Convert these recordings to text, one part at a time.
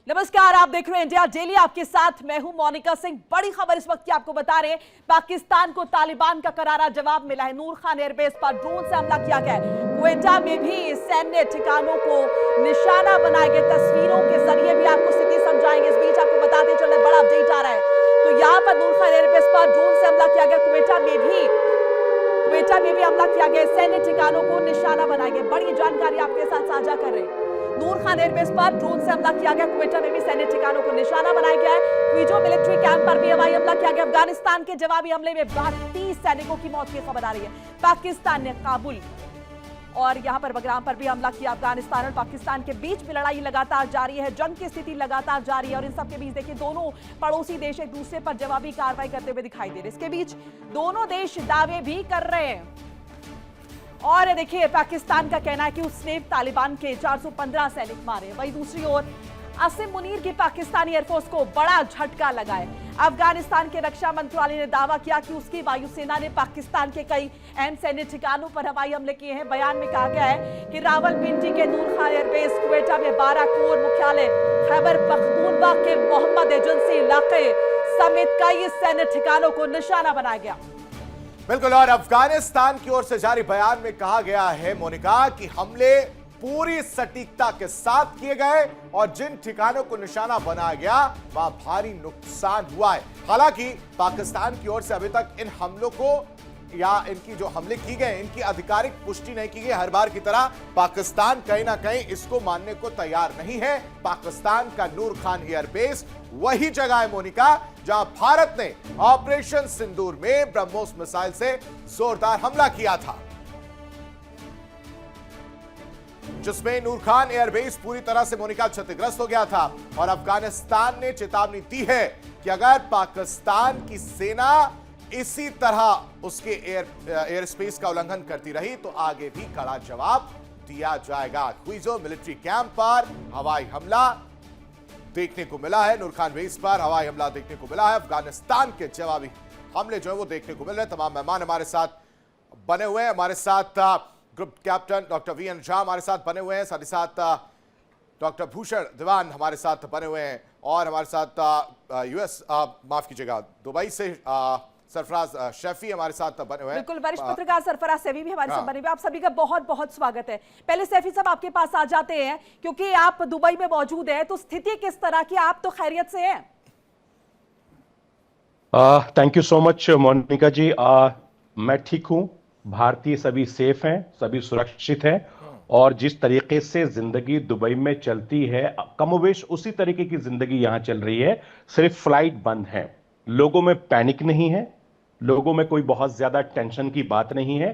नमस्कार, आप देख रहे हैं इंडिया डेली। आपके साथ मैं हूं मोनिका सिंह। बड़ी खबर इस वक्त की आपको बता रहे हैं, पाकिस्तान को तालिबान का करारा जवाब मिला है। नूर खान एयरबेस पर ड्रोन से हमला किया गया है। क्वेटा में भी सैन्य ठिकानों को निशाना बनाए गए। तस्वीरों के जरिए भी आपको स्थिति समझाएंगे। इस बीच आपको बताते चले बड़ा अपडेट आ रहा है। तो यहाँ पर नूर खान एयरबेस पर ड्रोन से हमला किया गया। क्वेटा में भी हमला किया गया। सैन्य ठिकानों को निशाना बनाया गया। बड़ी जानकारी आपके साथ साझा कर रहे हैं। नूर खान एयरबेस पर ड्रोन से हमला किया गया। क्वेटा में भी सैन्य ठिकानों को निशाना बनाया गया है। क्वीजो मिलिट्री कैंप पर भी हवाई हमला किया गया। अफगानिस्तान के जवाबी हमले में 32 सैनिकों की मौत की खबर आ रही है। पाकिस्तान ने काबुल और यहां पर बगराम पर भी हमला किया। अफगानिस्तान और पाकिस्तान के बीच में लड़ाई लगातार जारी है। जंग की स्थिति लगातार जारी है और इन सब के बीच देखिए, दोनों पड़ोसी देश एक दूसरे पर जवाबी कार्रवाई करते हुए दिखाई दे रहे हैं। इसके बीच दोनों देश दावे भी कर रहे हैं। और देखिए, पाकिस्तान का कहना है कि उसने तालिबान के 415 सैनिक मारे। वहीं दूसरी ओर आसिम मुनीर की पाकिस्तानी एयरफोर्स को बड़ा झटका लगा है। अफगानिस्तान के रक्षा मंत्रालय ने दावा किया कि उसकी वायुसेना ने पाकिस्तान के कई अहम सैन्य ठिकानों पर हवाई हमले किए हैं। बयान में कहा गया है कि रावलपिंडी के नूर खान एयरबेस, क्वेटा में 12 कोर मुख्यालय, खैबर पख्तूनख्वा के मोहम्मद एजेंसी इलाके समेत कई सैन्य ठिकानों को निशाना बनाया गया। बिल्कुल, और अफगानिस्तान की ओर से जारी बयान में कहा गया है मोनिका कि हमले पूरी सटीकता के साथ किए गए और जिन ठिकानों को निशाना बनाया गया वहां भारी नुकसान हुआ है। हालांकि पाकिस्तान की ओर से अभी तक इन हमलों को या इनकी जो हमले की गए इनकी आधिकारिक पुष्टि नहीं की गई। हर बार की तरह पाकिस्तान कहीं ना कहीं इसको मानने को तैयार नहीं है। पाकिस्तान का नूर खान एयरबेस वही जगह है मोनिका जहां भारत ने ऑपरेशन सिंदूर में ब्रह्मोस मिसाइल से जोरदार हमला किया था, जिसमें नूर खान एयरबेस पूरी तरह से मोनिका क्षतिग्रस्त हो गया था। और अफगानिस्तान ने चेतावनी दी है कि अगर पाकिस्तान की सेना इसी तरह उसके एयर स्पेस का उल्लंघन करती रही तो आगे भी कड़ा जवाब दिया जाएगा। क्वीजो मिलिट्री कैंप पर हवाई हमला देखने को मिला है। नूर खान बेस पर हवाई हमला देखने को मिला है। अफगानिस्तान के जवाबी हमले जो है वो देखने को मिल रहे हैं। तमाम मेहमान हमारे साथ बने हुए हैं। हमारे साथ group captain doctor V N Jha हमारे साथ बने हुए हैं। साथ ही साथ डॉक्टर भूषण दीवान हमारे साथ बने हुए हैं और हमारे साथ यूएस माफ कीजिएगा दुबई से सरफराज शैफी हमारे साथ बने हुए हैं। बिल्कुल, वरिष्ठ पत्रकार सरफराज सैफी भी हमारे साथ बने हुए। आप सभी का बहुत बहुत स्वागत है। पहले सैफी साहब आपके पास आ जाते हैं क्योंकि आप दुबई में मौजूद हैं, तो स्थिति किस तरह की? आप तो खैरियत से हैं? Thank you so much Monika ji. मैं ठीक हूं, भारतीय सभी सेफ हैं, सभी सुरक्षित हैं और जिस तरीके से जिंदगी दुबई में चलती है कमोवेश उसी तरीके की जिंदगी यहां चल रही है। सिर्फ फ्लाइट बंद है, लोगों में पैनिक नहीं है, लोगों में कोई बहुत ज्यादा टेंशन की बात नहीं है।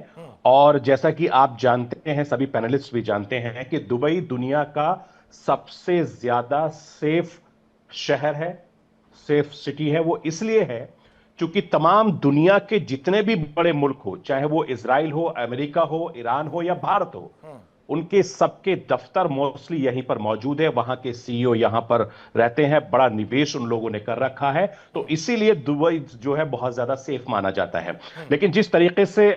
और जैसा कि आप जानते हैं, सभी पैनलिस्ट भी जानते हैं कि दुबई दुनिया का सबसे ज्यादा सेफ शहर है, सेफ सिटी है। वो इसलिए है क्योंकि तमाम दुनिया के जितने भी बड़े मुल्क हो, चाहे वो इजराइल हो, अमेरिका हो, ईरान हो या भारत हो, उनके सबके दफ्तर मोस्टली यहीं पर मौजूद है। वहां के सीईओ यहां पर रहते हैं, बड़ा निवेश उन लोगों ने कर रखा है, तो इसीलिए दुबई जो है बहुत ज्यादा सेफ माना जाता है। लेकिन जिस तरीके से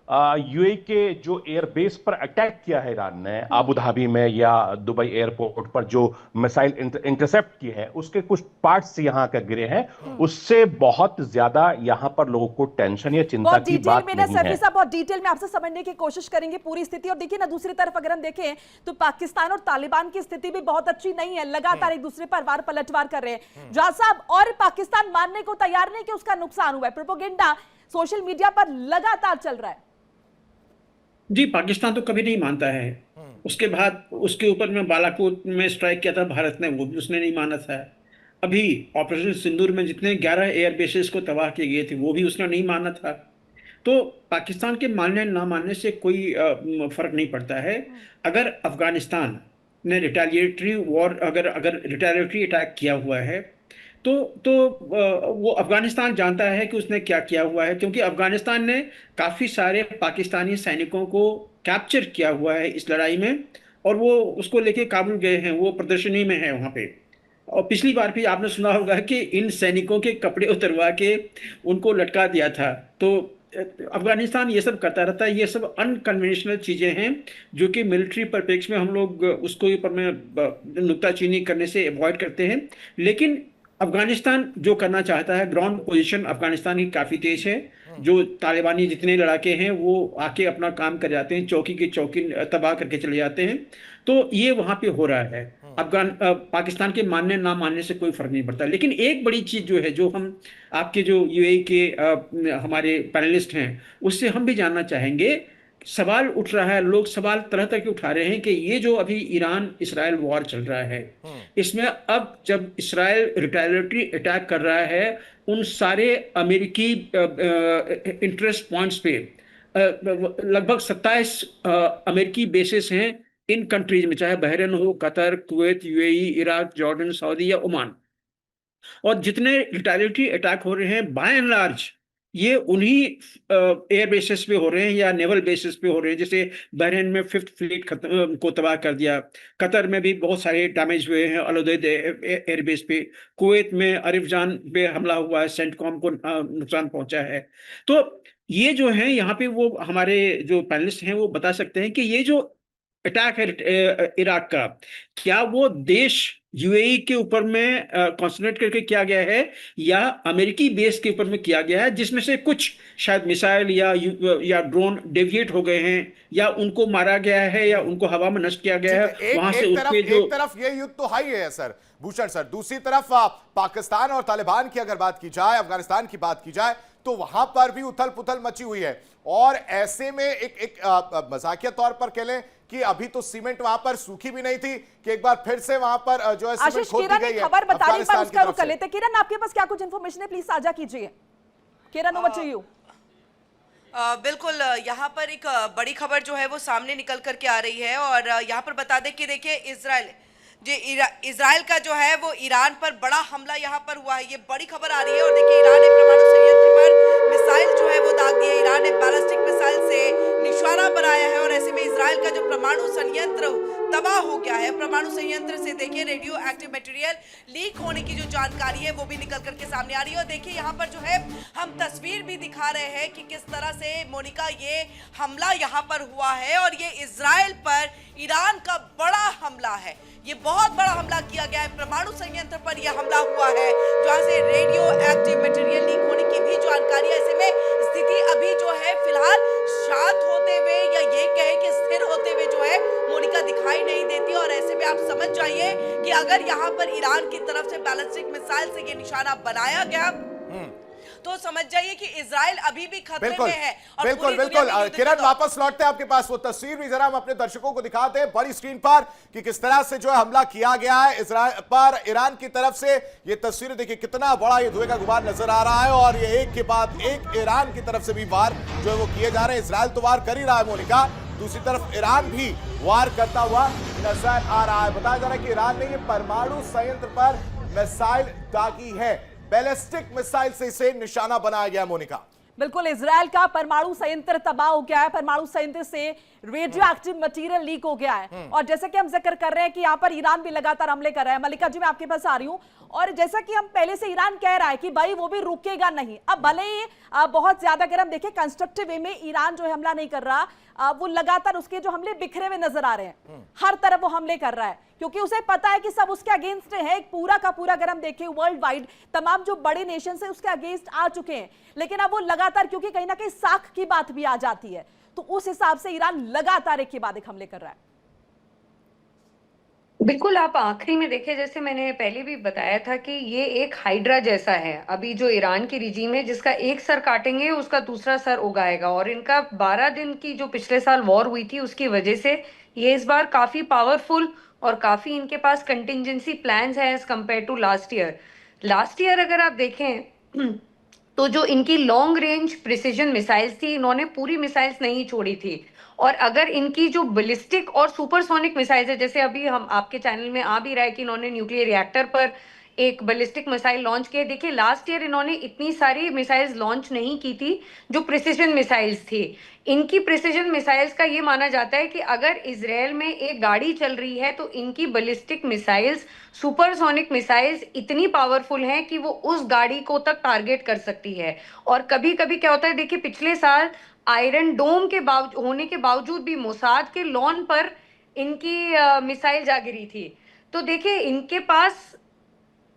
यूएई के जो एयरबेस पर अटैक किया है ईरान ने, अबू धाबी में या दुबई एयरपोर्ट पर जो मिसाइल इंटरसेप्ट की है, उसके कुछ पार्ट्स यहां का गिरे हैं, उससे बहुत ज्यादा यहां पर लोगों को टेंशन या चिंता की बात नहीं है। सैफी साहब, बहुत डिटेल में आपसे समझने की कोशिश करेंगे पूरी स्थिति। और देखिए ना, दूसरी तरफ अगर हम देखें तो पाकिस्तान और तालिबान की स्थिति भी बहुत अच्छी नहीं है। लगातार एक दूसरे पर वार पलटवार कर रहे हैं जहां साहब, और पाकिस्तान मानने को तैयार नहीं कि उसका नुकसान हुआ है। प्रोपेगेंडा सोशल मीडिया पर लगातार चल रहा है। जी, पाकिस्तान तो कभी नहीं मानता है। उसके बाद उसके ऊपर में बालाकोट में स्ट्राइक किया था भारत ने, वो भी उसने नहीं माना था। अभी ऑपरेशन सिंदूर में जितने 11 एयर बेसेस को तबाह किए गए थे वो भी उसने नहीं माना था। तो पाकिस्तान के मानने ना मानने से कोई फर्क नहीं पड़ता है। अगर अफगानिस्तान ने रिटेलिएटरी वॉर अगर रिटेलिएटरी अटैक किया हुआ है तो वो अफगानिस्तान जानता है कि उसने क्या किया हुआ है, क्योंकि अफगानिस्तान ने काफ़ी सारे पाकिस्तानी सैनिकों को कैप्चर किया हुआ है इस लड़ाई में और वो उसको लेके काबुल गए हैं, वो प्रदर्शनी में है वहाँ पे। और पिछली बार भी आपने सुना होगा कि इन सैनिकों के कपड़े उतरवा के उनको लटका दिया था। तो अफगानिस्तान ये सब करता रहता है। ये सब अनकन्वेंशनल चीजें हैं जो कि मिलिट्री परिप्रेक्ष्य में हम लोग उसको ऊपर में नुक्ताचीनी करने से अवॉइड करते हैं। लेकिन अफगानिस्तान जो करना चाहता है, ग्राउंड पोजीशन अफगानिस्तान की काफी तेज है। जो तालिबानी जितने लड़ाके हैं वो आके अपना काम कर जाते हैं, चौकी की चौकी तबाह करके चले जाते हैं। तो ये वहां पे हो रहा है। पाकिस्तान के मानने ना मानने से कोई फर्क नहीं पड़ता। लेकिन एक बड़ी चीज जो है, जो हम आपके जो यूएई के हमारे पैनलिस्ट हैं उससे हम भी जानना चाहेंगे। सवाल उठ रहा है, लोग सवाल तरह तरह के उठा रहे हैं कि ये जो अभी ईरान इसराइल वॉर चल रहा है, इसमें अब जब इसराइल रिटेलिएटरी अटैक कर रहा है उन सारे अमेरिकी इंटरेस्ट पॉइंट्स पे, लगभग 27 अमेरिकी बेसिस हैं इन कंट्रीज में, चाहे बहरीन हो, Qatar, Kuwait, UAE, Iraq, Jordan, Saudi या ओमान। और जितने रिटेलिएटरी अटैक हो रहे हैं बाय एंड लार्ज ये उन्हीं एयर बेसिस पे हो रहे हैं या नेवल बेसिस पे हो रहे हैं। जैसे बहरीन में 5th फ्लीट को तबाह कर दिया, कतर में भी बहुत सारे डैमेज हुए हैं अल उदैद एयरबेस पे, कुवैत में अरिफजान पे हमला हुआ है, सेंटकॉम को नुकसान पहुंचा है। तो ये जो है यहाँ पे वो हमारे जो पैनलिस्ट हैं वो बता सकते हैं कि ये जो अटैक है इराक का, क्या वो देश यूएई के ऊपर में कॉन्सेंट्रेट करके किया गया है या अमेरिकी बेस के ऊपर में किया गया है, जिसमें से कुछ शायद मिसाइल या ड्रोन डेविएट हो गए हैं या उनको मारा गया है या उनको हवा में नष्ट किया गया है। वहां से उसके जो एक तरफ ये युद्ध तो हाई है सर भूषण सर, दूसरी तरफ पाकिस्तान और तालिबान की अगर बात की जाए, अफगानिस्तान की बात की जाए, तो वहां पर भी उथल पुथल मची हुई है। और ऐसे में एक मजाकिया तौर पर कह लें कि अभी तो सीमेंट वहां पर सूखी भी नहीं थी कि एक बार फिर से वहां पर जो है सीमेंट खोद दी गई है। खबर बता रही है, उसका रुख कर लेते। किरण, आपके पास क्या कुछ इंफॉर्मेशन है, प्लीज साझा कीजिए। किरण, ओवर टू यू। बिल्कुल, यहाँ पर एक बड़ी खबर जो है वो सामने निकल करके आ रही है और यहाँ पर बता दें कि देखिए इजराइल का जो है वो ईरान पर बड़ा हमला यहाँ पर हुआ है, ये बड़ी खबर आ रही है। और देखिए ईरान ने परमाणु संयंत्र पर मिसाइल जो है वो दाग दी है, ईरान ने बैलिस्टिक मिसाइल से निशाना बनाया है और ऐसे में इजराइल का जो परमाणु संयंत्र तबाह हो गया है। परमाणु संयंत्र से देखिए रेडियो एक्टिव मटेरियल लीक होने की जो जानकारी है वो भी निकल करके सामने आ रही है। और देखिए यहाँ पर जो है हम तस्वीर भी दिखा रहे हैं कि किस तरह से मोनिका ये हमला यहाँ पर हुआ है और ये इजराइल पर ईरान का बड़ा हमला है। ये बहुत बड़ा हमला किया गया है, परमाणु संयंत्र पर यह हमला हुआ है जहां से रेडियो एक्टिव मटेरियल लीक होने की भी जानकारी है। ऐसे में स्थिति अभी जो है फिलहाल शांत होते हुए या ये कहे कि स्थिर होते हुए जो है मोनिका दिखाई नहीं देती। और ऐसे में आप समझ जाइए कि अगर यहाँ पर ईरान की तरफ से बैलिस्टिक मिसाइल से ये निशाना बनाया गया तो समझ जाइए कि इजराइल अभी भी खतरे में है। और बिल्कुल बिल्कुल किरण, वापस लौटते हैं आपके पास, वो तस्वीर भी जरा हम अपने दर्शकों को दिखाते हैं बड़ी स्क्रीन पर कि किस तरह से जो है हमला किया गया है इजराइल पर ईरान की तरफ से। ये तस्वीरें देखिए, कितना बड़ा ये धुएं का गुबार नजर आ रहा है और ये एक के बाद एक ईरान की तरफ से भी वार जो है वो किए जा रहे हैं। इजराइल तो वार कर ही रहा है मोनिका, दूसरी तरफ ईरान भी वार करता हुआ नजर आ रहा है। बताया जा रहा है कि ईरान ने ये परमाणु संयंत्र पर मिसाइल दागी है, बैलिस्टिक मिसाइल से इसे निशाना बनाया गया। मोनिका, बिल्कुल, इजराइल का परमाणु संयंत्र तबाह हो गया है, परमाणु संयंत्र से रेडियो एक्टिव मटेरियल लीक हो गया है। और जैसा कि हम जिक्र कर रहे हैं कि यहाँ पर ईरान भी लगातार हमले कर रहा है। मलिका जी, मैं आपके पास आ रही हूँ। और जैसा कि हम पहले से ईरान कह रहा है कि भाई वो भी रुकेगा नहीं। अब भले ही बहुत ज्यादा अगर हम देखें कंस्ट्रक्टिव वे में ईरान जो है हमला नहीं कर रहा, वो लगातार उसके जो हमले बिखरे हुए नजर आ रहे हैं, हर तरफ वो हमले कर रहा है क्योंकि उसे पता है कि सब उसके अगेंस्ट है। एक पूरा का पूरा अगर हम देखें वर्ल्ड वाइड तमाम जो बड़े नेशन है उसके अगेंस्ट आ चुके हैं। लेकिन अब वो लगातार, क्योंकि कहीं ना कहीं साख की बात भी आ जाती है, तो उस हिसाब से ईरान लगातार एक के बाद एक हमले कर रहा है। बिल्कुल, आप आखिरी में देखें, जैसे मैंने पहले भी बताया था कि ये एक हाइड्रा जैसा है। अभी जो ईरान की रिजीम है जिसका एक सर काटेंगे उसका दूसरा सर उगाएगा। और इनका 12 दिन की जो पिछले साल वॉर हुई थी उसकी वजह से ये इस बार काफी पावरफुल और काफी इनके पास कंटिजेंसी प्लान्स हैं as compare to last year. Last year अगर आप देखें तो जो इनकी लॉन्ग रेंज प्रिसीजन मिसाइल्स थी, इन्होंने पूरी मिसाइल्स नहीं छोड़ी थी। और अगर इनकी जो बैलिस्टिक और सुपरसोनिक मिसाइल्स है, जैसे अभी हम आपके चैनल में आ भी रहा है कि इन्होंने न्यूक्लियर रिएक्टर पर एक बैलिस्टिक मिसाइल लॉन्च किए। देखिए लास्ट ईयर इन्होंने इतनी सारी मिसाइल्स लॉन्च नहीं की थी जो प्रिसिजन मिसाइल्स थी। इनकी प्रिसिजन मिसाइल्स का ये माना जाता है कि अगर इजराइल में एक गाड़ी चल रही है तो इनकी बैलिस्टिक मिसाइल्स, सुपरसोनिक मिसाइल्स इतनी पावरफुल हैं कि वो उस गाड़ी को तक टारगेट कर सकती है। और कभी कभी क्या होता है, देखिए पिछले साल आयरन डोम के होने के बावजूद भी मोसाद के लॉन पर इनकी मिसाइल जा गिरी थी। तो देखिए इनके पास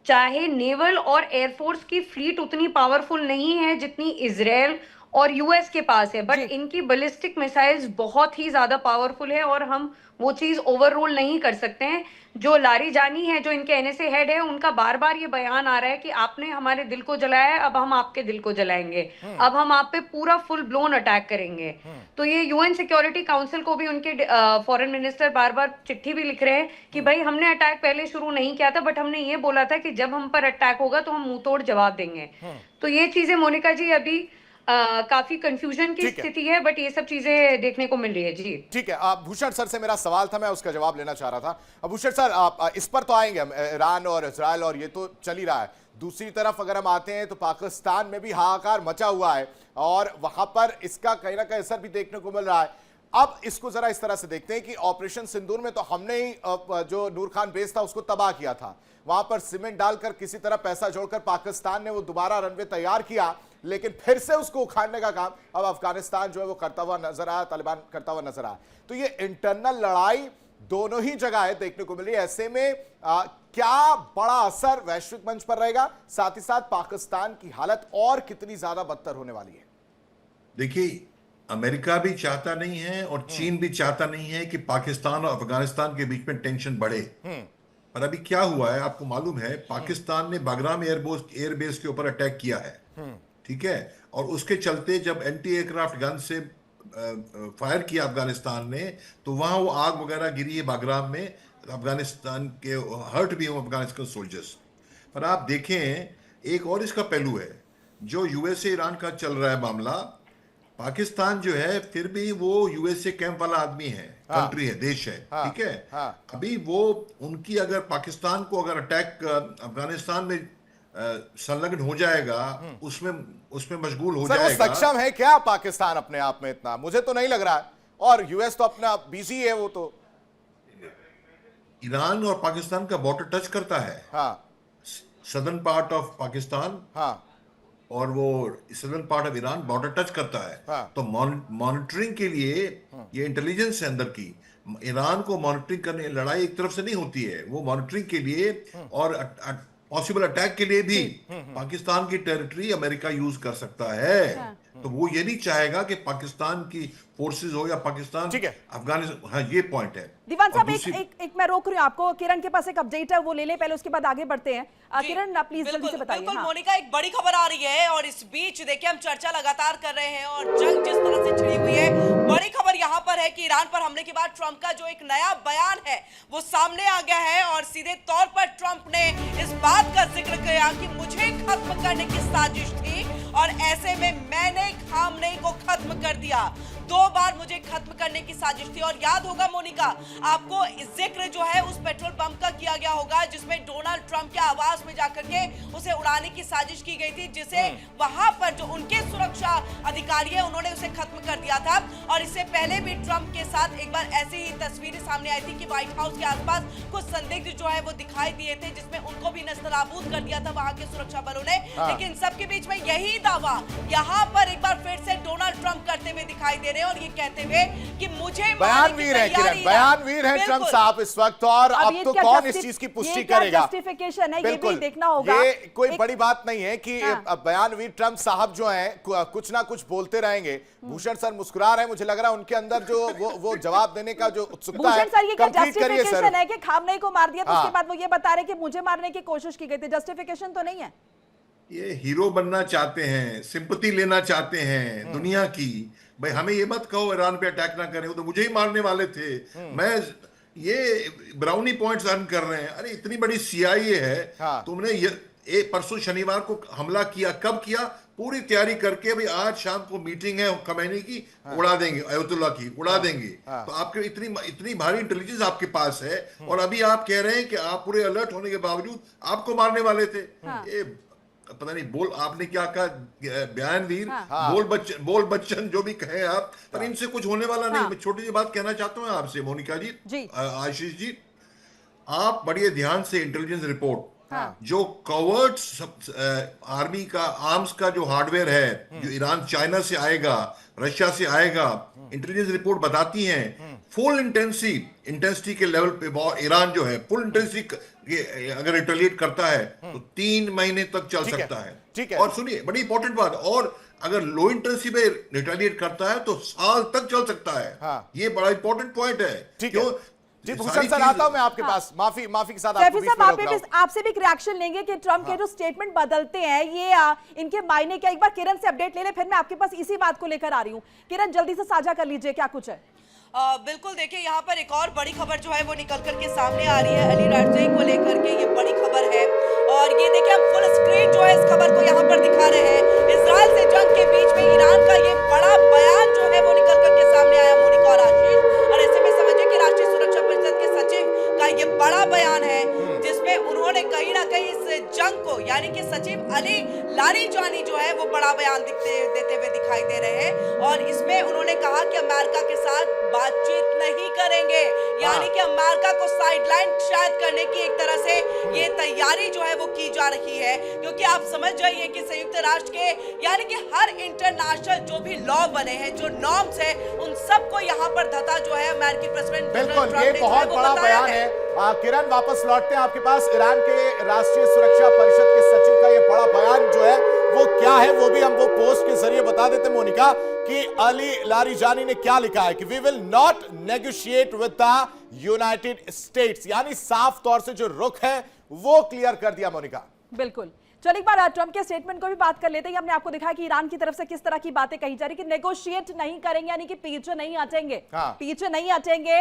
चाहे नेवल और एयरफोर्स की फ्लीट उतनी पावरफुल नहीं है जितनी इजराइल और यूएस के पास है, बट इनकी बैलिस्टिक मिसाइल्स बहुत ही ज्यादा पावरफुल है और हम वो चीज ओवररूल नहीं कर सकते हैं। जो लारीजानी है, जो इनके एनएसए हेड है, उनका बार बार ये बयान आ रहा है कि आपने हमारे दिल को जलाया है, अब हम आपके दिल को जलाएंगे, अब हम आप पे पूरा फुल ब्लोन अटैक करेंगे। तो ये यूएन सिक्योरिटी काउंसिल को भी उनके फॉरेन मिनिस्टर बार बार चिट्ठी भी लिख रहे हैं कि भाई हमने अटैक पहले शुरू नहीं किया था, बट हमने ये बोला था कि जब हम पर अटैक होगा तो हम मुंह तोड़ जवाब देंगे। तो ये चीजें मोनिका जी अभी काफी कंफ्यूजन की स्थिति है, बट ये सब चीजें देखने को मिल रही है जी। ठीक है, भूषण सर से मेरा सवाल था, मैं उसका जवाब लेना चाह रहा था। भूषण सर, इस पर तो आएंगे हम, ईरान और इजराइल और ये तो चल ही रहा है। दूसरी तरफ अगर हम आते हैं तो पाकिस्तान में भी हाहाकार मचा हुआ है और वहां पर इसका कहीं ना कहीं असर भी देखने को मिल रहा है। अब इसको जरा इस तरह से देखते हैं कि ऑपरेशन सिंदूर में तो हमने ही जो नूर खान बेस था उसको तबाह किया था, वहां पर सीमेंट डालकर किसी तरह पैसा जोड़कर पाकिस्तान ने वो दोबारा रनवे तैयार किया, लेकिन फिर से उसको उखाड़ने का काम अब अफगानिस्तान जो है वो करता हुआ नजर आया, तालिबान करता हुआ नजर आया। तो ये इंटरनल लड़ाई दोनों ही जगह है देखने को मिल रही है। ऐसे में क्या बड़ा असर वैश्विक मंच पर रहेगा, साथ ही साथ पाकिस्तान की हालत और कितनी ज्यादा बदतर होने वाली है? देखिए, अमेरिका भी चाहता नहीं है और चीन भी चाहता नहीं है कि पाकिस्तान और अफगानिस्तान के बीच में टेंशन बढ़े। पर अभी क्या हुआ है आपको मालूम है, पाकिस्तान ने बागराम एयरबेस के ऊपर अटैक किया है, ठीक है, और उसके चलते जब एंटी एयरक्राफ्ट गन से फायर किया अफगानिस्तान ने तो वहां वो आग वगैरह गिरी है बागराम में, अफगानिस्तान के हर्ट भी हो अफगानिस्तान सोल्जर्स। पर आप देखें एक और इसका पहलू है, जो यूएसए ईरान का चल रहा है मामला, पाकिस्तान जो है फिर भी वो यूएसए कैंप वाला आदमी है, कंट्री है, देश है, ठीक है। अभी वो उनकी अगर पाकिस्तान को अगर अटैक अफगानिस्तान में संलग्न हो जाएगा, उसमें मशगूल हो जाएगा। वो सक्षम है क्या पाकिस्तान अपने आप में इतना? मुझे तो नहीं लग रहा है, और यूएस तो अपना बिजी है। वो तो ईरान और पाकिस्तान का बॉर्डर टच करता है, सदर्न पार्ट ऑफ पाकिस्तान, और वो southern part of Iran border touch करता है। तो मॉनिटरिंग के लिए ये इंटेलिजेंस है अंदर की, ईरान को मॉनिटरिंग करने, लड़ाई एक तरफ से नहीं होती है, वो मॉनिटरिंग के लिए और पॉसिबल अटैक के लिए भी पाकिस्तान की टेरिटरी अमेरिका यूज कर सकता है। तो वो ये नहीं चाहेगा कि पाकिस्तान की फोर्सेस हो या पाकिस्तान अफगानिस्तान। हाँ, ये पॉइंट है। दीवान साहब, एक मैं रोक रही हूँ आपको, किरण के पास एक अपडेट है, वो ले ले पहले, उसके बाद आगे बढ़ते हैं। किरण प्लीज जल्दी से बताइए। बिल्कुल मोनिका, एक बड़ी खबर आ रही है और इस बीच देखिए हम चर्चा लगातार कर रहे हैं और जंग जिस तरह से छिड़ी हुई है, बड़ी खबर यहाँ पर है कि ईरान पर हमले के बाद ट्रंप का जो एक नया बयान है वो सामने आ गया है और सीधे तौर पर ट्रंप ने इस बात का जिक्र किया कि मुझे खत्म करने की साजिश थी और ऐसे में मैंने खामनेई को खत्म कर दिया। 2 बार मुझे खत्म करने की साजिश थी। और याद होगा मोनिका आपको, जिक्र जो है उस पेट्रोल पंप का किया गया होगा जिसमें डोनाल्ड ट्रंप के आवास में जाकर के उसे उड़ाने की साजिश की गई थी, जिसे वहां पर जो उनके सुरक्षा अधिकारी है उन्होंने उसे खत्म कर दिया था। और इससे पहले भी ट्रंप के साथ एक बार ऐसी ही तस्वीरें सामने आई थी कि व्हाइट हाउस के आसपास कुछ संदिग्ध जो है वो दिखाई दिए थे, जिसमें उनको भी नस्तनाबूद कर दिया था वहां के सुरक्षा बलों ने। लेकिन सबके बीच में यही दावा यहाँ पर एक बार फिर से डोनाल्ड ट्रंप करते हुए दिखाई दे रहे हैं और ये कहते हुए कि मुझे बयानवीर है किरण, बयानवीर है ट्रंप साहब इस वक्त। और अब तो कौन इस चीज की पुष्टि करेगा? जस्टिफिकेशन है, ये भी देखना होगा। ये कोई बड़ी बात नहीं है कि बयानवीर ट्रंप साहब जो हैं कुछ ना कुछ बोलते रहेंगे। भूषण सर मुस्कुरा रहे हैं, मुझे लग रहा है उनके अंदर जो वो जवाब देने का जो उत्सुकता है, कंप्लीट करिए सर। है कि खामनेई को मार दिया तो उसके बाद वो ये बता रहे कि मुझे मारने की कोशिश की गई थी, जस्टिफिकेशन तो नहीं है। ये हीरो बनना चाहते हैं, सिंपैथी लेना चाहते हैं दुनिया की। भाई हमें ये मत कहो ईरान पे अटैक ना करें, वो तो मुझे ही मारने वाले थे। मैं ये ब्राउनी पॉइंट्स अर्न कर रहे हैं। अरे इतनी बड़ी CIA है, तुमने परसों शनिवार को हमला किया, कब किया? पूरी तैयारी करके भाई आज शाम को मीटिंग है खमैनी की, उड़ा देंगे, अयतुल्ला की उड़ा देंगे। तो आपके इतनी भारी इंटेलिजेंस आपके पास है, और अभी आप कह रहे हैं कि आप पूरे अलर्ट होने के बावजूद आपको मारने वाले थे। ये पता नहीं, बोल आपने क्या कहा, बयानवीर, बोल बच्चन जो भी कहे आप, पर इनसे कुछ होने वाला नहीं। मैं छोटी सी बात कहना चाहता हूं आपसे मोनिका जी, आशीष जी, आप बड़े ध्यान से इंटेलिजेंस रिपोर्ट, जो कवर्ड आर्मी का आर्म्स का जो हार्डवेयर है, जो ईरान चाइना से आएगा, रशिया से आएगा, इंटेलिजेंस रिपोर्ट बताती हैं फुल इंटेंसिटी के लेवल पे ईरान जो है फुल इंटेंसिटी अगर रिटेलिएट करता है तो 3 महीने तक चल सकता है। ठीक है। और सुनिए बड़ी इंपॉर्टेंट बात, और अगर लो इंटेंसिटी पे रिटेलिएट करता है तो साल तक चल सकता है। ये बड़ा इंपॉर्टेंट पॉइंट है। क्यों जी भूषण सर, आता हूं मैं आपके पास, माफी के साथ आपको बीच में रोक रहा हूं। आपसे भी एक रिएक्शन लेंगे कि ट्रम्प के जो स्टेटमेंट बदलते हैं ये इनके मायने क्या। एक बार किरण से अपडेट ले ले, फिर मैं आपके पास इसी बात को लेकर आ रही हूं। किरण जल्दी से साझा कर लीजिए, क्या कुछ है? बिल्कुल, देखिए यहाँ पर एक और बड़ी खबर जो है वो निकल करके सामने आ रही है। अली राजई को लेकर के ये बड़ी खबर है, और ये देखिए हम फुल स्क्रीन जो है इस खबर को यहाँ पर दिखा रहे हैं। इजराइल से जंग के बीच में ईरान का ये बड़ा बयान जो है वो निकल करके सामने आया, मोनिका और आशीष। और ऐसे में समझिए कि राष्ट्रीय सुरक्षा परिषद के सचिव का ये बड़ा बयान है, जिसमें उन्होंने कहीं ना कहीं इस जंग को, यानी कि सचिव अली लारीजानी जो है वो बड़ा बयान देते हुए दिखाई दे रहे हैं। और इसमें उन्होंने कहा कि अमेरिका के साथ बातचीत नहीं करेंगे, यानी कि अमेरिका को साइडलाइन शायद करने की एक तरह से ये तैयारी जो है वो की जा रही है। क्योंकि आप समझ जाइए कि संयुक्त राष्ट्र के, यानी कि हर इंटरनेशनल जो भी लॉ बने हैं, जो नॉर्म्स है, उन सबको यहाँ पर धता जो है अमेरिकी प्रेसिडेंट बिल्कुल, ये बहुत बड़ा बयान है। किरण वापस लौटते हैं आपके पास। ईरान के राष्ट्रीय सुरक्षा परिषद के सचिव का ये बड़ा बयान जो है वो क्या है, वो भी हमको पोस्ट के जरिए बता देते मोनिका, कि अली लारीजानी ने क्या लिखा है कि we will not negotiate with the United States, यानी साफ तौर से जो रुख है वो क्लियर कर दिया मोनिका। बिल्कुल। चलिए एक बार ट्रम्प के स्टेटमेंट को भी बात कर लेते हैं। हमने आपको दिखाया कि ईरान की तरफ से किस तरह की बातें कही जा रही, कि नेगोशिएट नहीं करेंगे, यानी कि पीछे नहीं हटेंगे। पीछे नहीं हटेंगे,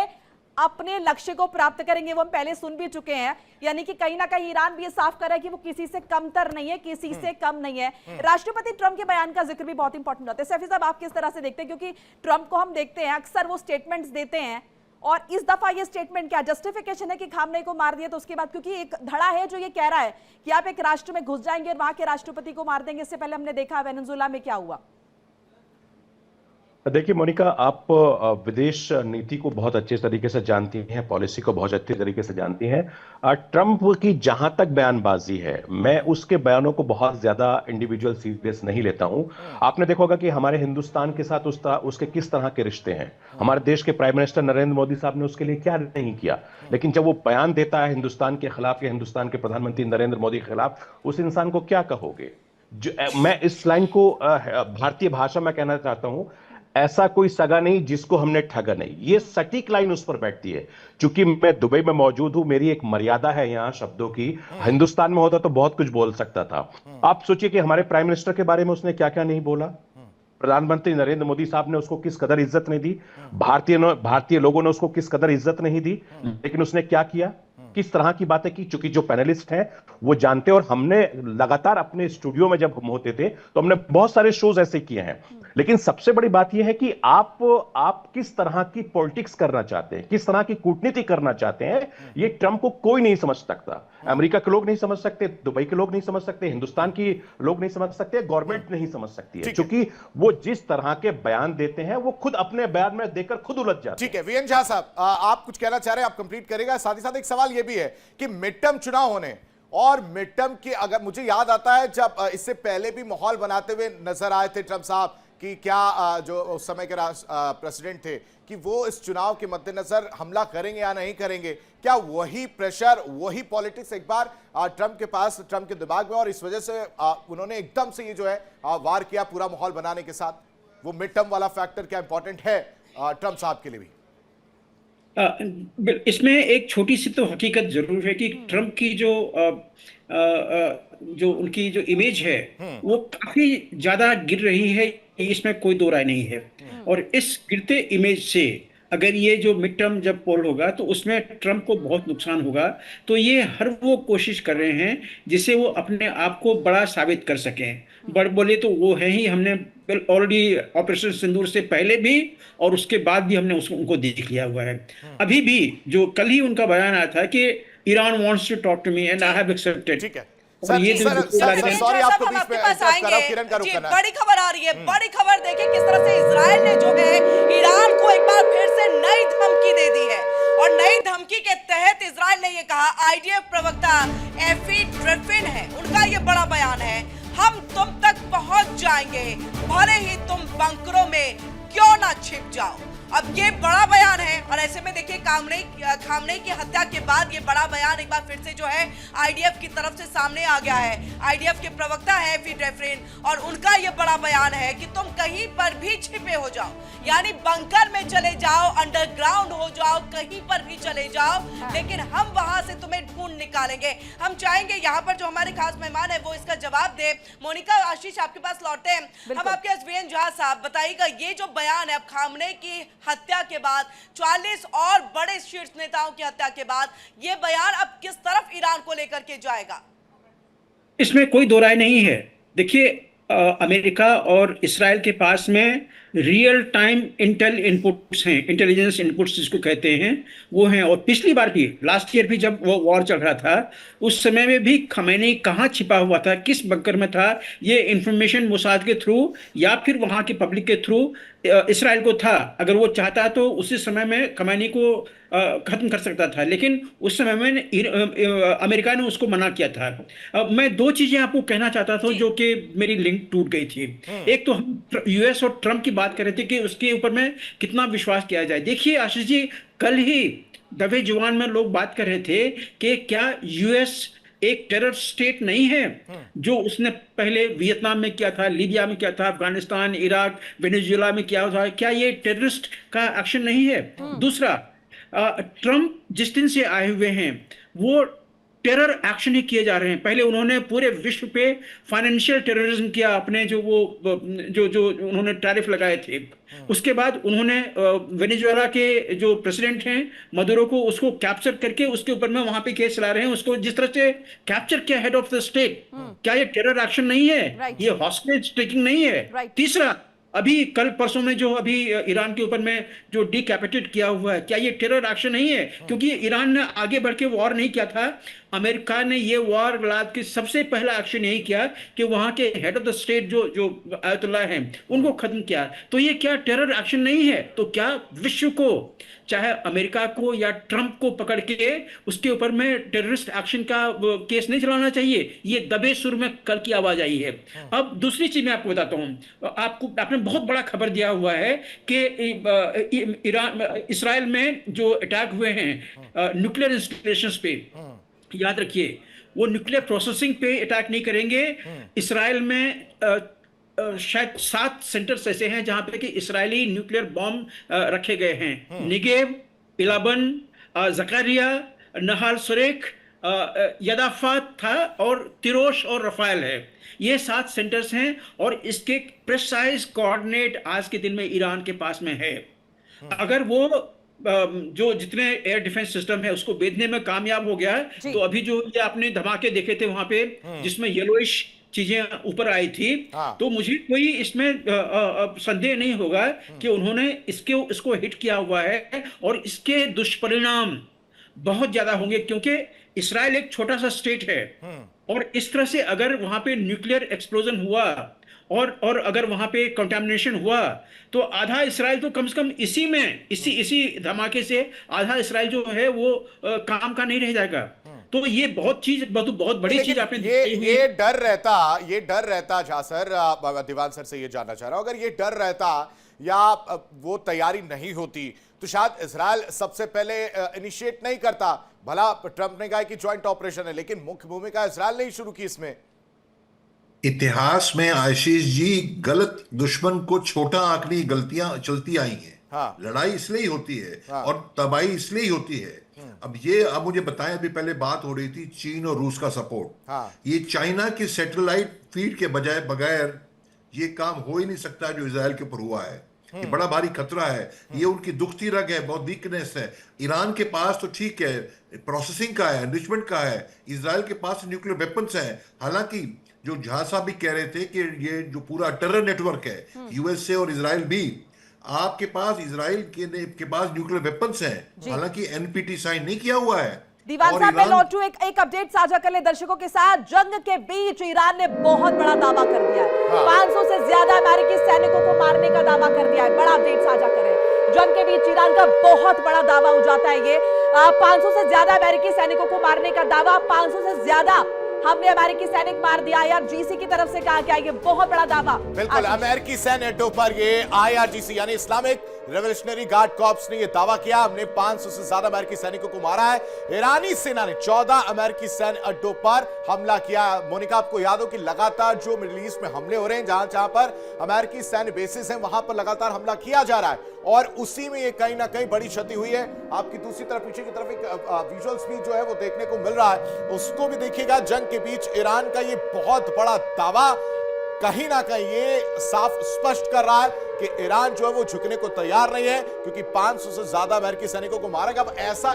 अपने लक्ष्य को प्राप्त करेंगे। वो हम पहले सुन भी चुके हैं, यानी कि कहीं ना कहीं ईरान भी ये साफ कर रहा है कि वो किसी से कमतर नहीं है, किसी से कम नहीं है। राष्ट्रपति ट्रम्प के बयान का जिक्र भी बहुत इंपॉर्टेंट होता है। सैफी साहब, आप किस तरह से देखते हैं, क्योंकि ट्रम्प को हम देखते हैं अक्सर वो स्टेटमेंट्स देते हैं, और इस दफा ये स्टेटमेंट क्या जस्टिफिकेशन है कि खामनेई को मार दिया तो उसके बाद, क्योंकि एक धड़ा है जो ये कह रहा है कि आप एक राष्ट्र में घुस जाएंगे और वहां के राष्ट्रपति को मार देंगे। इससे पहले हमने देखा वेनेजुएला में क्या हुआ। देखिए मोनिका, आप विदेश नीति को बहुत अच्छे तरीके से जानती हैं, पॉलिसी को बहुत अच्छे तरीके से जानती हैं। ट्रंप की जहां तक बयानबाजी है, मैं उसके बयानों को बहुत ज्यादा इंडिविजुअल सीरियस नहीं लेता हूं। आपने देखा होगा कि हमारे हिंदुस्तान के साथ उसके किस तरह के रिश्ते हैं। हमारे देश के प्राइम मिनिस्टर नरेंद्र मोदी साहब ने उसके लिए क्या नहीं किया, लेकिन जब वो बयान देता है हिंदुस्तान के खिलाफ या हिंदुस्तान के प्रधानमंत्री नरेंद्र मोदी के खिलाफ, उस इंसान को क्या कहोगे। मैं इस लाइन को भारतीय भाषा में कहना चाहता हूं, ऐसा कोई सगा नहीं जिसको हमने ठगा नहीं। ये सटीक लाइन उस पर बैठती है। चूंकि मैं दुबई में मौजूद हूं, मेरी एक मर्यादा है यहां शब्दों की। हिंदुस्तान में होता तो बहुत कुछ बोल सकता था। आप सोचिए कि हमारे प्राइम मिनिस्टर के बारे में उसने क्या क्या नहीं बोला। प्रधानमंत्री नरेंद्र मोदी साहब ने उसको किस कदर इज्जत नहीं दी, भारतीय लोगों ने उसको किस कदर इज्जत नहीं दी, लेकिन उसने क्या किया, किस तरह की बातें की। चूंकि जो पैनलिस्ट हैं वो जानते, और हमने लगातार अपने स्टूडियो में जब हम होते थे तो हमने बहुत सारे शोज ऐसे किए हैं। लेकिन सबसे बड़ी बात यह है कि आप किस तरह की पॉलिटिक्स करना चाहते हैं, किस तरह की कूटनीति करना चाहते हैं, ये ट्रंप को कोई नहीं समझ सकता। अमेरिका के लोग नहीं समझ सकते, दुबई के लोग नहीं समझ सकते, हिंदुस्तान की लोग नहीं समझ सकते, गवर्नमेंट नहीं समझ सकती है, क्योंकि वो जिस तरह के बयान देते हैं वो खुद अपने बयान में देकर खुद उलझ जाते हैं। ठीक है, वीएन झा साहब, आप कुछ कहना चाह रहे हैं, आप कंप्लीट करेगा। साथ ही साथ एक सवाल यह भी है कि मिड टर्म चुनाव होने, और मिड टर्म के, अगर मुझे याद आता है जब इससे पहले भी माहौल बनाते हुए नजर आए थे ट्रंप साहब कि क्या जो उस समय के प्रेसिडेंट थे कि वो इस चुनाव के मद्देनजर हमला करेंगे या नहीं करेंगे। क्या वही प्रेशर, वही पॉलिटिक्स एक बार ट्रंप के पास, ट्रंप के दिमाग में, और इस वजह से उन्होंने एकदम से ये जो है वार किया पूरा माहौल बनाने के साथ। वो मिड टर्म वाला फैक्टर क्या इंपॉर्टेंट है ट्रंप साहब के लिए भी? इसमें एक छोटी सी तो हकीकत जरूर है कि ट्रंप की जो उनकी जो इमेज है वो काफी ज्यादा गिर रही है, इसमें कोई दो राय नहीं है। और इस गिरते इमेज से अगर ये जो मिड टर्म जब पोल होगा तो उसमें ट्रंप को बहुत नुकसान होगा। तो ये हर वो कोशिश कर रहे हैं जिससे वो अपने आप को बड़ा साबित कर सकें। बड़ बोले तो वो है ही, हमने ऑलरेडी ऑपरेशन सिंदूर से पहले भी और उसके बाद भी हमने उसको उनको देख लिया हुआ है। अभी भी जो कल ही उनका बयान आया था कि Iran wants to talk to me and I have accepted. ठीक है और सर, ये जो सर, बिल्कुल सर, लग रहे हैं। सॉरी साहब, आपको हम बीच आपके में पास इंटरप्ट कर रहा हूं, आएंगे। किरण का रुख जी, करना है। बड़ी खबर आ रही है, बड़ी खबर देखिए किस तरह से इजराइल ने जो है ईरान को एक बार फिर से नई धमकी दे दी है। और नई धमकी के तहत इजराइल ने ये कहा, आईडीएफ प्रवक्ता एफी ड्रेफिन है, उनका ये बड़ा बयान है, हम तुम तक पहुंच जाएंगे भले ही तुम बंकरों में क्यों ना छिप जाओ। अब ये बड़ा बयान है और ऐसे में देखिए खामनेई की हत्या के बाद ये बड़ा बयान एक बार फिर से जो है आईडीएफ की तरफ से सामने आ गया है। आईडीएफ के प्रवक्ता है एफी ड्रेफिन और उनका ये बड़ा बयान है कि तुम कहीं पर भी छिपे हो जाओ, यानी बंकर में चले जाओ, अंडरग्राउंड हो जाओ, कहीं पर भी चले जाओ, लेकिन हम वहां से तुम्हें ढूंढ निकालेंगे। हम चाहेंगे यहाँ पर जो हमारे खास मेहमान है वो इसका जवाब दे। मोनिका, आशीष आपके पास लौटते हैं। हम आपके एसवीएन जहां साहब बताइएगा, ये जो बयान है अब खामनेई की हत्या के बाद, 40 और बड़े शीर्ष नेताओं की हत्या के बाद, ये बयान अब किस तरफ ईरान को लेकर के जाएगा? इसमें कोई दो राय नहीं है। देखिए, अमेरिका और इसराइल के पास में रियल टाइम इंटेल इनपुट्स हैं, इंटेलिजेंस इनपुट्स जिसको कहते हैं वो हैं। और पिछली बार भी, लास्ट ईयर भी जब वो वॉर चल रहा था, उस समय में भी खमेनी कहाँ छिपा हुआ था, किस बंकर में था, ये इंफॉर्मेशन मोसाद के थ्रू या फिर वहाँ के पब्लिक के थ्रू इसराइल को था। अगर वो चाहता तो उसी समय में खमेनी को खत्म कर सकता था, लेकिन उस समय में अमेरिका ने उसको मना किया था। मैं दो चीजें आपको कहना चाहता था जो कि मेरी लिंक टूट गई थी। एक तो हम यूएस और ट्रंप की बात कर रहे थे कि उसके ऊपर में कितना विश्वास किया जाए। देखिए आशीष जी, कल ही दबे जुबान में लोग बात कर रहे थे कि क्या यूएस एक टेरर स्टेट नहीं है, जो उसने पहले वियतनाम में किया था, लीबिया में किया था, अफगानिस्तान, इराक, वेनेजुएला में किया था, क्या ये टेररिस्ट का एक्शन नहीं है? दूसरा, ट्रंप जिस दिन से आए हुए हैं वो टेरर एक्शन ही किए जा रहे हैं। पहले उन्होंने पूरे विश्व पे फाइनेंशियल टेररिज्म किया, अपने जो उन्होंने टैरिफ लगाए थे। उसके बाद उन्होंने वेनेजुएला के जो प्रेसिडेंट हैं मदुरो को, उसको कैप्चर करके उसके ऊपर में वहां पे केस चला रहे हैं। उसको जिस तरह से कैप्चर किया हेड ऑफ द स्टेट, क्या ये टेरर एक्शन नहीं है? ये हॉस्टेज टेकिंग नहीं है? तीसरा, अभी कल परसों में जो अभी ईरान के ऊपर में जो डिकैपिटेट किया हुआ है, क्या ये टेरर एक्शन नहीं है? क्योंकि ईरान ने आगे बढ़ के वॉर नहीं किया था, अमेरिका ने ये वॉर लाद के सबसे पहला एक्शन यही किया कि वहां के हेड ऑफ द स्टेट जो आयतुल्लाह हैं उनको खत्म किया। तो ये क्या टेरर एक्शन नहीं है? तो क्या विश्व को, चाहे अमेरिका को या ट्रंप को पकड़ के उसके ऊपर में टेररिस्ट एक्शन का केस नहीं चलाना चाहिए? ये दबे सुर में कल की आवाज आई है। अब दूसरी चीज मैं आपको बताता हूं, आपने बहुत बड़ा खबर दिया हुआ है कि इसराइल में जो अटैक हुए हैं न्यूक्लियर इंस्टॉलेशंस पे, याद रखिए वो न्यूक्लियर प्रोसेसिंग पे अटैक नहीं करेंगे। इसराइल में शायद 7 सेंटर्स ऐसे हैं जहां पे कि इसराइली न्यूक्लियर बॉम्ब रखे गए हैं। निगेव, इलाबन, जकारिया, नहाल सुरेख, यदाफात था और तिरोश और रफाइल है। ये 7 सेंटर्स हैं और इसके प्रिसाइज कोऑर्डिनेट आज के दिन में ईरान के पास में है। अगर वो जो जितने एयर डिफेंस सिस्टम है उसको भेजने में कामयाब हो गया है, तो अभी जो ये आपने धमाके देखे थे वहां पे जिसमें येलोइश चीजें ऊपर आई थी, तो मुझे कोई इसमें संदेह नहीं होगा कि उन्होंने इसको हिट किया हुआ है और इसके दुष्परिणाम बहुत ज्यादा होंगे, क्योंकि इसराइल एक छोटा सा स्टेट है और इस तरह से अगर वहां पे न्यूक्लियर एक्सप्लोजन हुआ और अगर वहां पे कंटामिनेशन हुआ तो आधा इसराइल तो कम से कम इसी धमाके से आधा इसराइल जो है वो काम का नहीं रह जाएगा। तो ये बहुत बड़ी चीज आपने ये डर रहता झा सर, दीवान सर से ये जानना चाह रहा हूं, अगर ये डर रहता या वो तैयारी नहीं होती तो शायद इसराइल सबसे पहले इनिशिएट नहीं करता। भला ट्रंप ने कहा कि ज्वाइंट ऑपरेशन है, लेकिन मुख्य भूमिका इसराइल ने ही शुरू की इसमें। इतिहास में आशीष जी गलत दुश्मन को छोटा आंकड़ी गलतियां चलती आई हैं। लड़ाई इसलिए ही होती है और तबाही इसलिए ही होती है। अब मुझे बताएं, अभी पहले बात हो रही थी चीन और रूस का सपोर्ट। ये चाइना की सैटेलाइट फीड के बगैर ये काम हो ही नहीं सकता जो इजराइल के ऊपर हुआ है। ये बड़ा भारी खतरा है, ये उनकी दुखती रग है, बहुत वीकनेस है। ईरान के पास तो ठीक है, प्रोसेसिंग का है, एनरिचमेंट का है, इजराइल के पास न्यूक्लियर वेपन्स हैं। हालांकि जो झा साहब भी कह रहे थे कि ये जो पूरा टेरर नेटवर्क है, यूएसए और इजराइल भी, आपके पास इजराइल के पास न्यूक्लियर वेपन्स हैं, हालांकि एनपीटी साइन नहीं किया हुआ है। दीवान और साहब, मैं ईरान- लौटू एक अपडेट साझा कर ले दर्शकों के साथ। जंग के बीच ईरान ने बहुत बड़ा दावा कर दिया है। 500 से ज्यादा अमेरिकी सैनिकों को मारने का दावा कर दिया है। बड़ा अपडेट साझा करें। जंग के बीच ईरान का बहुत बड़ा दावा हो जाता है ये। 500 से ज्यादा अमेरिकी सैनिकों को मारने का दावा, 500 से ज्यादा हमने अमेरिकी सैनिक मार दिया। IRGC की तरफ से कहा गया ये बहुत बड़ा दावा। बिल्कुल, अमेरिकी सैन्य अड्डों पर ये IRGC यानी इस्लामिक रेवोल्यूशनरी गार्ड कॉर्प्स ने यह दावा किया, हमने 500 से ज्यादा अमेरिकी सैनिकों को मारा है। ईरानी सेना ने 14 अमेरिकी सैन्य अड्डों पर हमला किया। मोनिका, आपको याद हो कि लगातार जो मिडिल ईस्ट में हमले हो रहे हैं, जहां जहां पर अमेरिकी सैन्य बेसिस हैं, वहां पर लगातार हमला किया जा रहा है और उसी में ये कहीं ना कहीं बड़ी क्षति हुई है। आपकी दूसरी तरफ, पीछे की तरफ एक विजुअल्स भी जो है वो देखने को मिल रहा है, उसको भी देखिएगा। जंग के बीच ईरान का ये बहुत बड़ा दावा कहीं ना कहीं ये साफ स्पष्ट कर रहा है कि ईरान जो है वो झुकने को तैयार नहीं है, क्योंकि 500 से ज्यादा अमेरिकी सैनिकों को मारा गया। अब ऐसा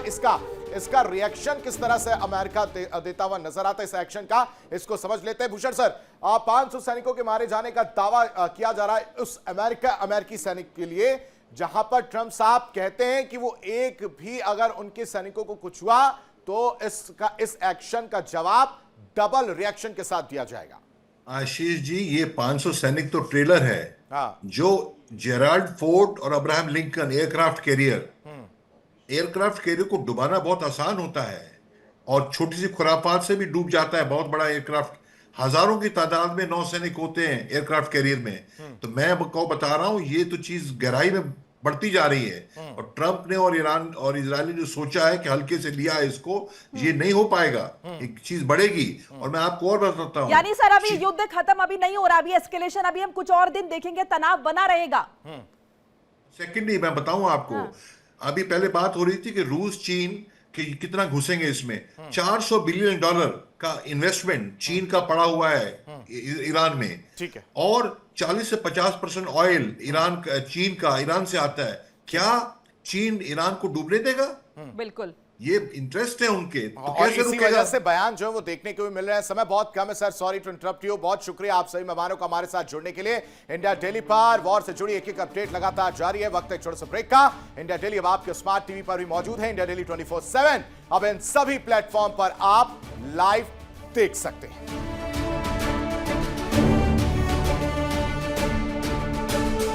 इसका रिएक्शन किस तरह से अमेरिका देता हुआ नजर आता है, इस एक्शन का, इसको समझ लेते हैं। भूषण सर, 500 सैनिकों के मारे जाने का दावा किया जा रहा है उस अमेरिकी सैनिक के लिए, जहां पर ट्रंप साहब कहते हैं कि वो एक भी अगर उनके सैनिकों को कुछ हुआ तो इस एक्शन का जवाब डबल रिएक्शन के साथ दिया जाएगा। आशीष जी, ये 500 सैनिक तो ट्रेलर है। हाँ। जो जेराल्ड फोर्ड और अब्राहम लिंकन एयरक्राफ्ट कैरियर को डुबाना बहुत आसान होता है और छोटी सी खुराफात से भी डूब जाता है बहुत बड़ा एयरक्राफ्ट। हजारों की तादाद में नौसैनिक होते हैं एयरक्राफ्ट कैरियर में। तो मैं आपको बता रहा हूं, ये तो चीज गहराई में बढ़ती जा रही है और ट्रंप ने और ईरान और इजराइल ने जो सोचा है कि हल्के से लिया है इसको, ये नहीं हो पाएगा। एक चीज बढ़ेगी। और मैं आपको और बताता हूं, यानी सर अभी युद्ध खत्म अभी नहीं हो रहा, अभी एस्केलेशन, अभी हम कुछ और दिन देखेंगे, तनाव बना रहेगा। सेकेंडली मैं बताऊं आपको, अभी पहले बात हो रही थी कि रूस चीन कि कितना घुसेंगे इसमें। $400 बिलियन का इन्वेस्टमेंट चीन का पड़ा हुआ है ईरान में। ठीक है। और 40 से 50% ऑयल चीन का ईरान से आता है। क्या चीन ईरान को डूबने देगा? बिल्कुल, ये इंटरेस्ट है उनके, तो और कैसे इसी रुकेगा? वजह से बयान जो है वो देखने को भी मिल रहे हैं। समय बहुत कम है sir, sorry to interrupt you. बहुत शुक्रिया आप सभी मेहमानों का हमारे साथ जुड़ने के लिए। इंडिया डेली पर वॉर से जुड़ी एक अपडेट लगातार जारी है। वक्त एक छोटे से ब्रेक का। इंडिया डेली अब आपके स्मार्ट टीवी पर भी मौजूद है। इंडिया डेली 24/7 अब इन सभी प्लेटफॉर्म पर आप लाइव देख सकते हैं।